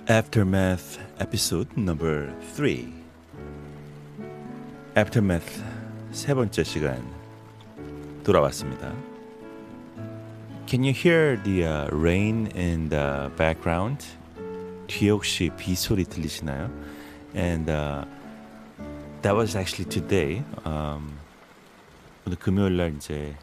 Aftermath episode number 3. Aftermath 세 번째 시간 돌아왔습니다. Can you hear the rain in the background? 뒤에 혹시 비 소리 들리시나요? And that was actually today. 오늘 금요일 날 이제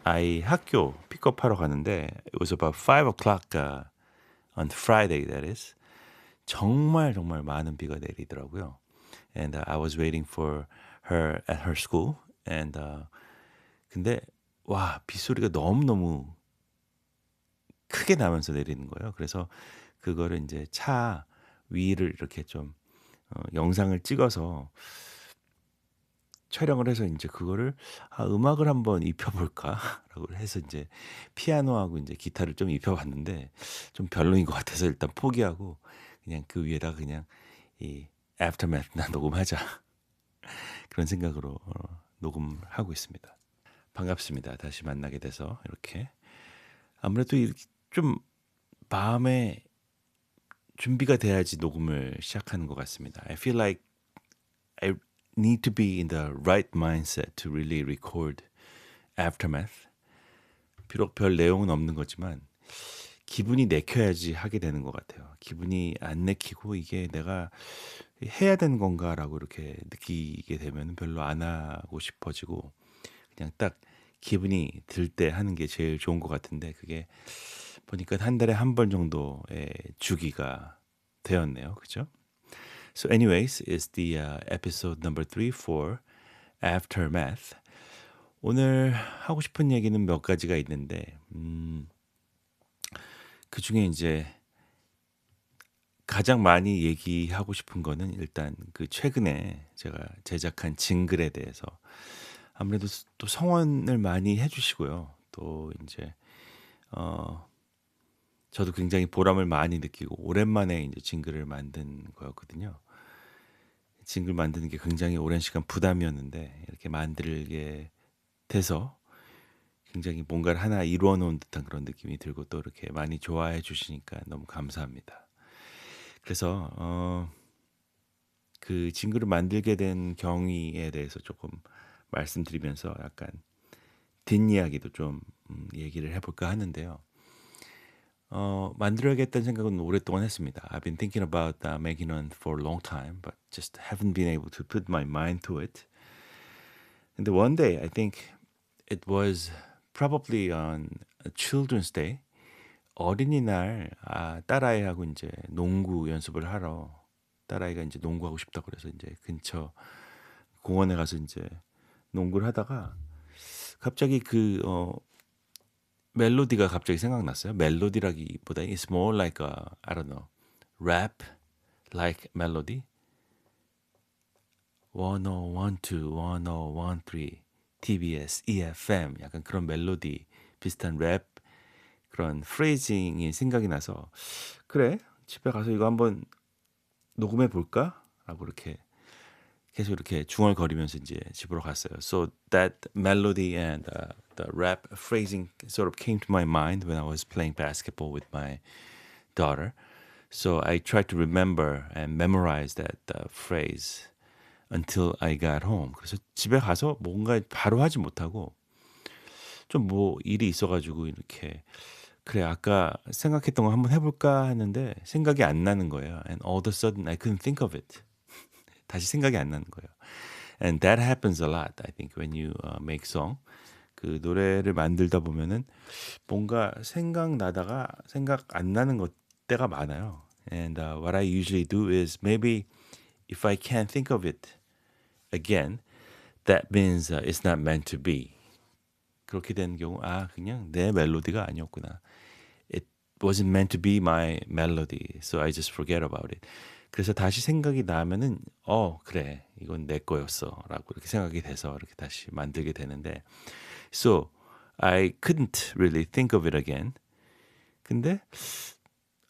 아이 학교 픽업하러 가는데 it was about 5 o'clock on Friday, that is. 정말 많은 비가 내리더라고요. And I was waiting for her at her school. And 근데 와, 빗소리가 너무너무 크게 나면서 내리는 거예요. 그래서 그거를 이제 차 위를 이렇게 좀 영상을 찍어서 촬영을 해서 이제 그거를 음악을 한번 입혀볼까라고 해서 이제 피아노하고 이제 기타를 좀 입혀봤는데 좀 별로인 것 같아서 일단 포기하고 그냥 그 위에다가 그냥 이 Aftermath나 녹음하자 그런 생각으로 녹음하고 있습니다. 반갑습니다. 다시 만나게 돼서 이렇게 아무래도 이렇게 좀 마음에 준비가 돼야지 녹음을 시작하는 것 같습니다. I feel like I need to be in the right mindset to really record Aftermath. 비록 별 내용은 없는 거지만 기분이 내켜야지 하게 되는 것 같아요. 기분이 안 내키고 이게 내가 해야 되는 건가라고 이렇게 느끼게 되면 별로 안 하고 싶어지고 그냥 딱 기분이 들 때 하는 게 제일 좋은 것 같은데 그게 보니까 한 달에 한 번 정도의 주기가 되었네요. 그죠? So anyways, it's the episode number 3 for Aftermath. 오늘 하고 싶은 얘기는 몇 가지가 있는데 그 중에 이제 가장 많이 얘기하고 싶은 거는 일단 그 최근에 제가 제작한 징글에 대해서 아무래도 또 성원을 많이 해주시고요. 또 이제 저도 굉장히 보람을 많이 느끼고 오랜만에 이제 징글을 만든 거였거든요. 징글 만드는 게 굉장히 오랜 시간 부담이었는데 이렇게 만들게 돼서 굉장히 뭔가를 하나 이루어 놓은 듯한 그런 느낌이 들고 또 이렇게 많이 좋아해 주시니까 너무 감사합니다. 그래서 그 징글을 만들게 된 경위에 대해서 조금 말씀드리면서 약간 뒷이야기도 좀 얘기를 해볼까 하는데요. 만들어야겠다는 생각은 오랫동안 했습니다. I've been thinking about making one for a long time, but just haven't been able to put my mind to it. And one day, I think it was probably on a Children's Day, 어린이날 딸아이하고 이제 농구 연습을 하러 딸아이가 이제 농구하고 싶다고 그래서 이제 근처 공원에 가서 이제 농구를 하다가 갑자기 그 멜로디가 갑자기 생각났어요. 멜로디라기보다 it's more like a, I don't know, rap like melody. 1012, 1013, TBS, EFM 약간 그런 멜로디 비슷한 랩 그런 프레이징이 생각이 나서 그래 집에 가서 이거 한번 녹음해 볼까? 라고 이렇게 계속 이렇게 중얼거리면서 이제 집으로 갔어요. So that melody and the rap phrasing sort of came to my mind when I was playing basketball with my daughter. So I tried to remember and memorize that phrase until I got home. 그래서 집에 가서 뭔가 바로 하지 못하고 좀 뭐 일이 있어가지고 이렇게 그래 아까 생각했던 거 한번 해볼까 하는데 생각이 안 나는 거예요. And all of a sudden I couldn't think of it. 다시 생각이 안 나는 거예요. And that happens a lot, I think, when you make song. 그 노래를 만들다 보면은 뭔가 생각나다가 생각 안 나는 것 때가 많아요. And what I usually do is maybe if I can't think of it again, that means it's not meant to be. 그렇게 되는 경우 그냥 내 멜로디가 아니었구나. It wasn't meant to be my melody, so I just forget about it. 그래서 다시 생각이 나면은 그래 이건 내 거였어라고 이렇게 생각이 돼서 이렇게 다시 만들게 되는데 so I couldn't really think of it again. 근데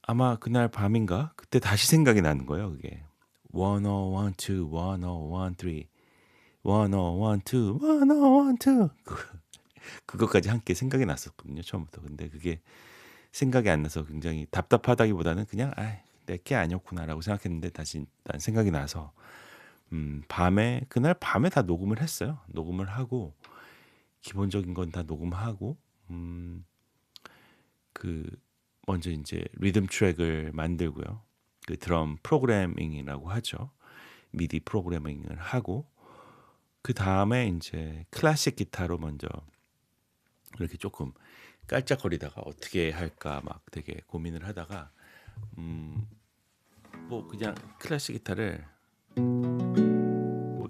아마 그날 밤인가 그때 다시 생각이 나는 거예요 그게. 1012 1013 1012 1012 그것까지 함께 생각이 났었거든요 처음부터. 근데 그게 생각이 안 나서 굉장히 답답하다기보다는 그냥 '아 내게 아니었구나.'라고 생각했는데 다시 난 생각이 나서 밤에 그날 밤에 다 녹음을 했어요. 녹음을 하고 기본적인 건 다 녹음하고 음 그 먼저 인제 리듬 트랙을 만들고요. 그 드럼 프로그래밍이라고 하죠. 미디 프로그래밍을 하고 그다음에 인제 클래식 기타로 먼저 이렇게 쪼끔 깔짝거리다가 '어떻게 할까?' 막 되게 고민을 하다가 음 뭐 그냥 클래식 기타를 뭐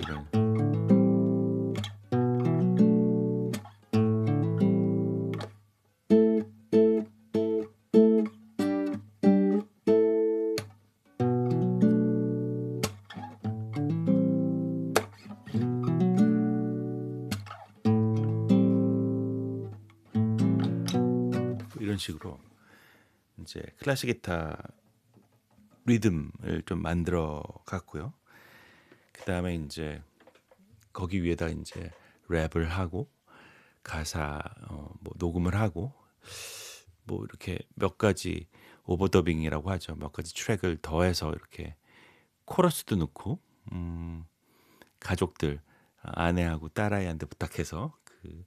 이런 식으로 인제 클래식 기타 리듬을 좀 만들어 갔고요. 그다음에 인제 거기 위에다 인제 랩을 하고 가사 뭐 녹음을 하고 뭐 이렇게 몇 가지 오버더빙이라고 하죠. 몇 가지 트랙을 더해서 이렇게 코러스도 넣고 가족들 아내하고 딸아이한테 부탁해서 그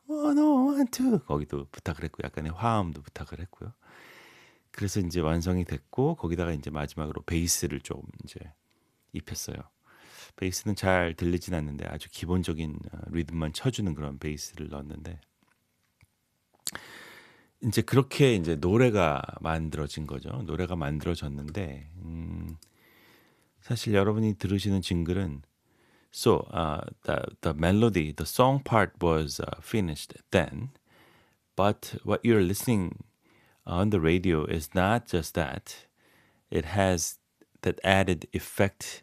"One oh one two" 거기도 부탁을 했고 약간의 화음도 부탁을 했고요. 그래서 인제 완성이 됐고 거기다가 인제 마지막으로 베이스를 좀 인제 입혔어요. 베이스는 잘 들리진 않는데 아주 기본적인 리듬만 쳐 주는 그런 베이스를 넣었는데 인제 그렇게 인제 노래가 만들어진 거죠. 노래가 만들어졌는데 사실 여러분이 들으시는 징글은 so the melody, the song part was finished then, but what you're listening on the radio is not just that. It has that added effect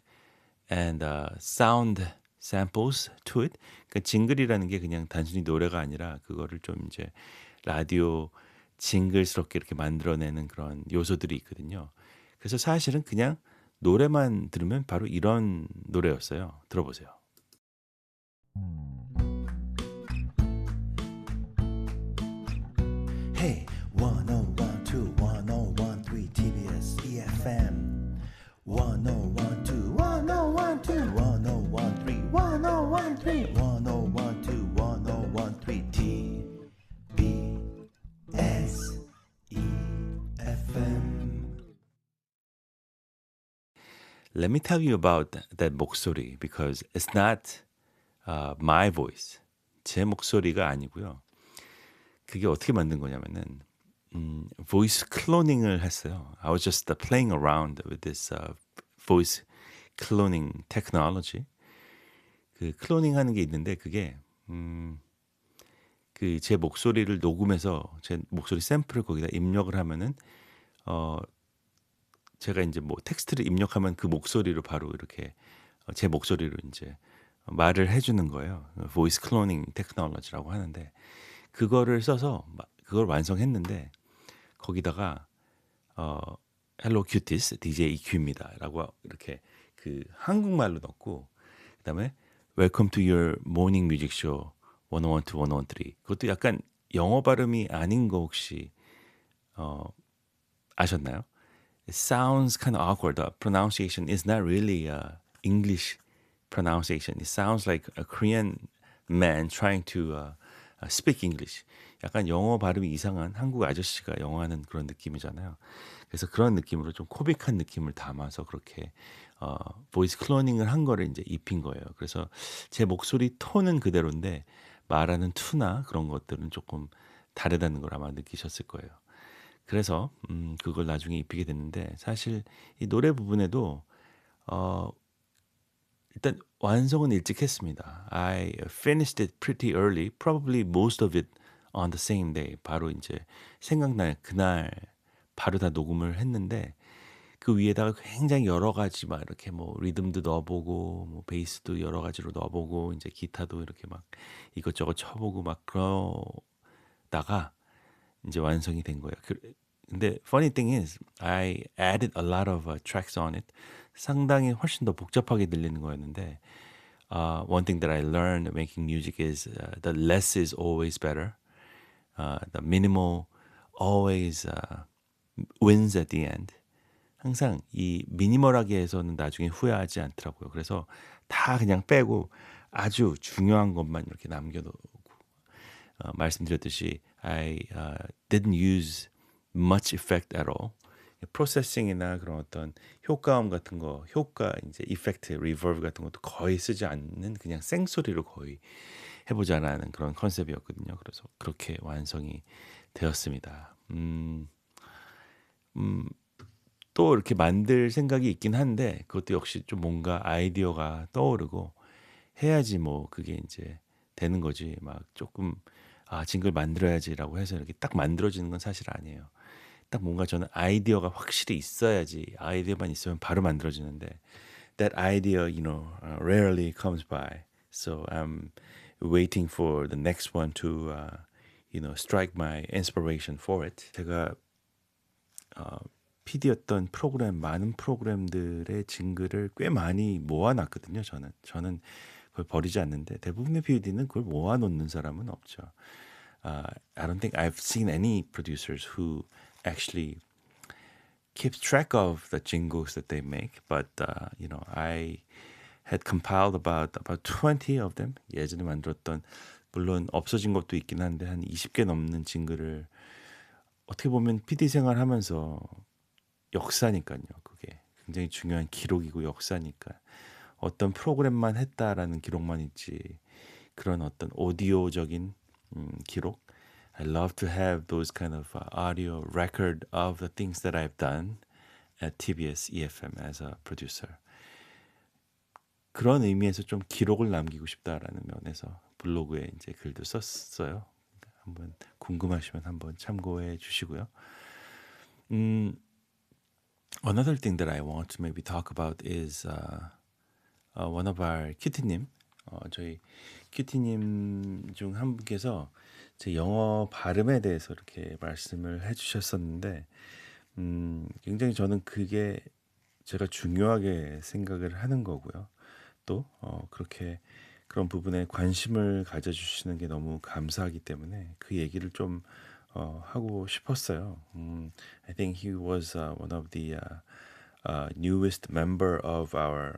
and sound samples to it. 그러니까 징글이라는 게 그냥 단순히 노래가 아니라 그거를 좀 이제 라디오 징글스럽게 이렇게 만들어내는 그런 요소들이 있거든요. 그래서 사실은 그냥 노래만 들으면 바로 이런 노래였어요. 들어보세요. Hey, 1012, 1013 TBS EFM. 1012, 1012, 1013, 1013, 1012, 1013 TBS EFM. Let me tell you about that 목소리 because it's not my voice. 제 목소리가 아니고요. 그게 어떻게 만든 거냐면은 voice cloning을 했어요. I was just playing around with this voice cloning technology. 그 클로닝 하는 게 있는데 그게 그 제 목소리를 녹음해서 제 목소리 샘플을 거기다 입력을 하면은 어 제가 인제 뭐 텍스트를 입력하면 그 목소리로 바로 이렇게 제 목소리로 인제 말을 해 주는 거예요. voice cloning technology라고 하는데 그거를 써서 그걸 완성했는데 거기다가 어 "Hello cuties, DJ EQ입니다."라고 이렇게 그 한국말로 넣고 그다음에 "Welcome to your morning music show 1012, 1013." 그것도 약간 영어 발음이 아닌 거 혹시 어 아셨나요? It sounds kind of awkward. The pronunciation is not really English pronunciation. It sounds like a Korean man trying to speak English. 약간 영어 발음이 이상한 한국 아저씨가 영어하는 그런 느낌이잖아요. 그래서 그런 느낌으로 좀 코믹한 느낌을 담아서 그렇게 보이스 클로닝을 한 거를 이제 입힌 거예요. 그래서 제 목소리 톤은 그대로인데 말하는 투나 그런 것들은 조금 다르다는 걸 아마 느끼셨을 거예요. 그래서 그걸 나중에 입히게 됐는데 사실 이 노래 부분에도 어 일단 완성은 일찍 했습니다. I finished it pretty early, probably most of it on the same day. 바로 인제 생각날 그날 바로 다 녹음을 했는데 그 위에다가 굉장히 여러 가지 막 이렇게 뭐 리듬도 넣어 보고 뭐 베이스도 여러 가지로 넣어 보고 인제 기타도 이렇게 막 이것저것 쳐 보고 막 그러다가 인제 완성이 된 거예요. 근데 funny thing is I added a lot of tracks on it. 상당히 훨씬 더 복잡하게 들리는 거였는데 one thing that I learned making music is the less is always better. The minimal always wins at the end. 항상 이 미니멀하게 해서는 나중에 후회하지 않더라고요. 그래서 다 그냥 빼고 아주 중요한 것만 이렇게 남겨놓고 말씀드렸듯이 I didn't use much effect at all. 프로세싱이나 그런 어떤 효과음 같은 거, 효과 이제 이펙트, 리버브 같은 것도 거의 쓰지 않는 그냥 생소리로 거의 해보자라는 그런 컨셉이었거든요. 그래서 그렇게 완성이 되었습니다. 또 이렇게 만들 생각이 있긴 한데 그것도 역시 좀 뭔가 아이디어가 떠오르고 해야지 뭐 그게 이제 되는 거지. 막 조금 징글 만들어야지라고 해서 이렇게 딱 만들어지는 건 사실 아니에요. 딱 뭔가 저는 아이디어가 확실히 있어야지 아이디어만 있으면 바로 만들어지는데 that idea, rarely comes by. So I'm waiting for the next one to, strike my inspiration for it. 제가 PD였던 프로그램 많은 프로그램들의 징글을 꽤 많이 모아놨거든요. 저는 그걸 버리지 않는데 대부분의 PD는 그걸 모아놓는 사람은 없죠. I don't think I've seen any producers who actually keep track of the jingles that they make, but I had compiled about 20 of them. 예전에 만들었던 물론 없어진 것도 있긴 한데 한 20개 넘는 징글을 어떻게 보면 PD 생활하면서 역사니까요. 그게 굉장히 중요한 기록이고 역사니까 어떤 프로그램만 했다라는 기록만 있지 그런 어떤 오디오적인 기록. I love to have those kind of audio record of the things that I've done at TBS EFM as a producer. 그런 의미에서 좀 기록을 남기고 싶다라는 면에서 블로그에 이제 글도 썼어요. 한번 궁금하시면 한번 참고해 주시고요. Another thing that I want to maybe talk about is one of our 큐티님, 저희 큐티님 중 한 분께서 제 영어 발음에 대해서 이렇게 말씀을 해주셨었는데, 굉장히 저는 그게 제가 중요하게 생각을 하는 거고요. 또 그렇게 그런 부분에 관심을 가져주시는 게 너무 감사하기 때문에 그 얘기를 좀 하고 싶었어요. I think he was one of the newest member of our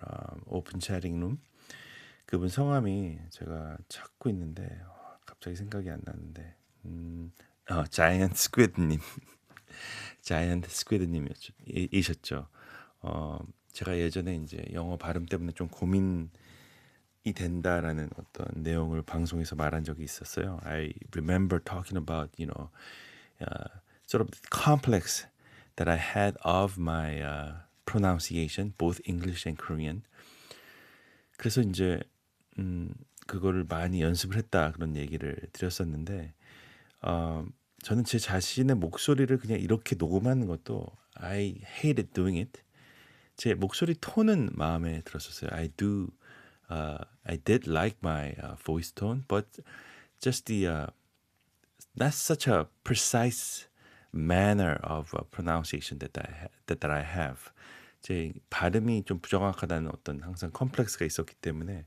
open chatting room. 그분 성함이 제가 찾고 있는데 갑자기 생각이 안 나는데 자이언트 스퀴드님 자이언트 스퀴드님이셨죠. 제가 예전에 이제 영어 발음 때문에 좀 고민이 된다라는 어떤 내용을 방송에서 말한 적이 있었어요. I remember talking about, sort of complex that I had of my pronunciation, both English and Korean. 그래서 이제 그거를 많이 연습을 했다 그런 얘기를 드렸었는데 저는 제 자신의 목소리를 그냥 이렇게 녹음하는 것도 I hated doing it. 제 목소리 톤은 마음에 들었었어요. I did like my voice tone, but just the not such a precise manner of pronunciation that I have. 제 발음이 좀 부정확하다는 어떤 항상 컴플렉스가 있었기 때문에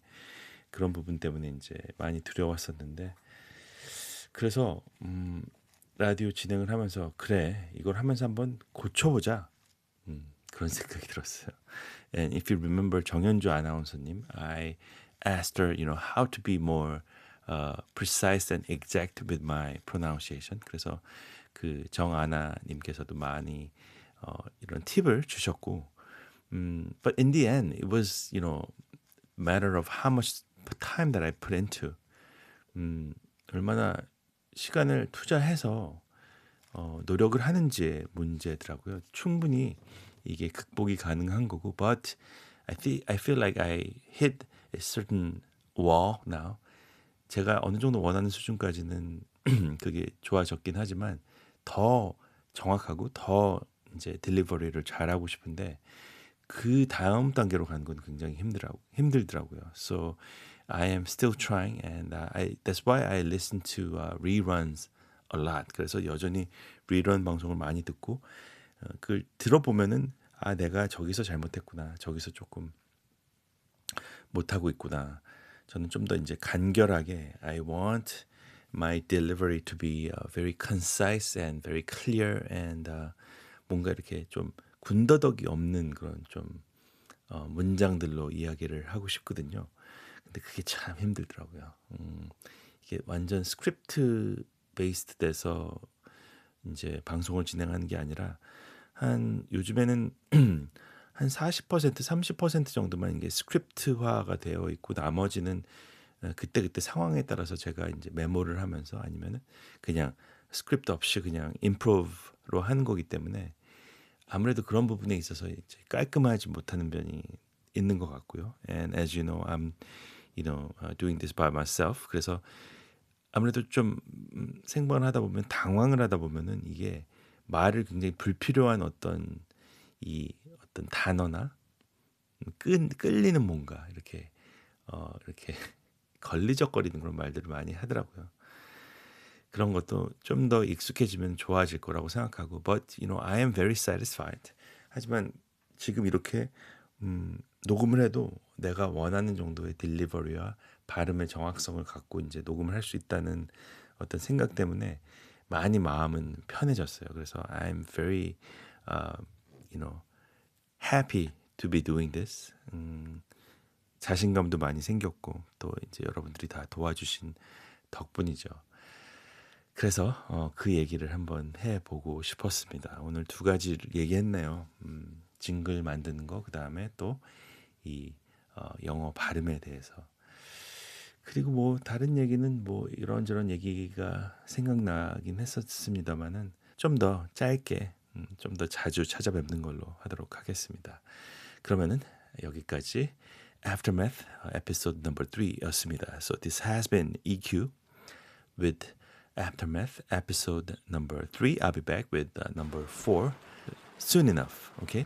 그런 부분 때문에 이제 많이 두려웠었는데 그래서 라디오 진행을 하면서 그래 이걸 하면서 한번 고쳐보자 그런 생각이 들었어요. And if you remember 정현주 아나운서님, I asked her, how to be more precise and exact with my pronunciation. 그래서 그 정아나님께서도 많이 이런 팁을 주셨고, but in the end, it was, matter of how much time that I put into, 얼마나 시간을 투자해서 노력을 하는지의 문제더라고요. 충분히 이게 극복이 가능한 거고, but I feel like I hit a certain wall now. 제가 어느 정도 원하는 수준까지는 그게 좋아졌긴 하지만 더 정확하고 더 이제 딜리버리를 잘하고 싶은데 그 다음 단계로 가는 건 굉장히 힘들더라고요. So I am still trying, and that's why I listen to reruns a lot. 그래서 여전히 리런 방송을 많이 듣고 그걸 들어보면은 아 내가 저기서 잘못했구나. 저기서 조금 못하고 있구나. 저는 좀 더 이제 간결하게 I want my delivery to be very concise and very clear and 뭔가 이렇게 좀 군더더기 없는 그런 좀 문장들로 이야기를 하고 싶거든요. 근데 그게 참 힘들더라고요. 이게 완전 스크립트 베이스드 돼서 이제 방송을 진행하는 게 아니라 한 요즘에는 한 40%, 30% 정도만 이게 스크립트화가 되어 있고 나머지는 그때그때 상황에 따라서 제가 이제 메모를 하면서 아니면은 그냥 스크립트 없이 그냥 임프로브로 하는 거기 때문에 아무래도 그런 부분에 있어서 이제 깔끔하지 못하는 면이 있는 것 같고요. And as you know, I'm doing this by myself. 그래서 아무래도 좀 생방을 하다 보면 당황을 하다 보면은 이게 말을 굉장히 불필요한 어떤 단어나 끌리는 뭔가 이렇게 걸리적거리는 그런 말들을 많이 하더라고요. 그런 것도 좀 더 익숙해지면 좋아질 거라고 생각하고 but I am very satisfied. 하지만 지금 이렇게 녹음을 해도 내가 원하는 정도의 딜리버리와 발음의 정확성을 갖고 이제 녹음을 할 수 있다는 어떤 생각 때문에 많이 마음은 편해졌어요. 그래서 I'm very happy to be doing this. 자신감도 많이 생겼고 또 이제 여러분들이 다 도와주신 덕분이죠. 그래서 그 얘기를 한번 해보고 싶었습니다. 오늘 두 가지를 얘기했네요. 징글 만드는 거, 그 다음에 또 이 영어 발음에 대해서. 그리고 뭐 다른 얘기는 뭐 이런저런 얘기가 생각나긴 했었습니다만은 좀 더 짧게, 좀 더 자주 찾아뵙는 걸로 하도록 하겠습니다. 그러면은 여기까지 Aftermath episode number 3였습니다. So this has been EQ with Aftermath episode number 3. I'll be back with number 4 soon enough. Okay?